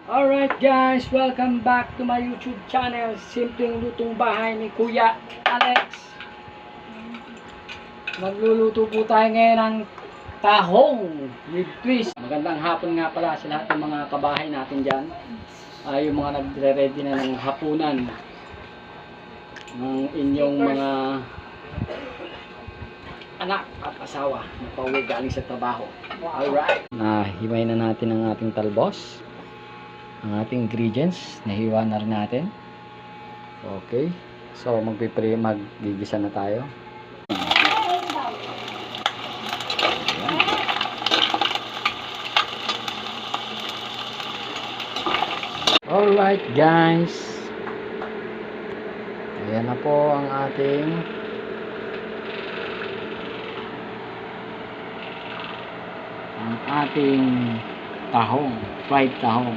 Alright guys, welcome back to my YouTube channel, Simpleng Lutong Bahay ni Kuya Alex. Magluluto po tayo ngayon ng tahong with twist. Magandang hapon nga pala sa lahat ng mga kabahay natin dyan. Yung mga nagre-ready na ng hapunan ng inyong mga anak at asawa na pauwi galing sa trabaho. Alright, nahimay na natin ang ating talbos, ang ating ingredients, nahiwa na rin natin. Okay, so magigisa na tayo. Alright guys, ayan na po ang ating tahong, fried tahong.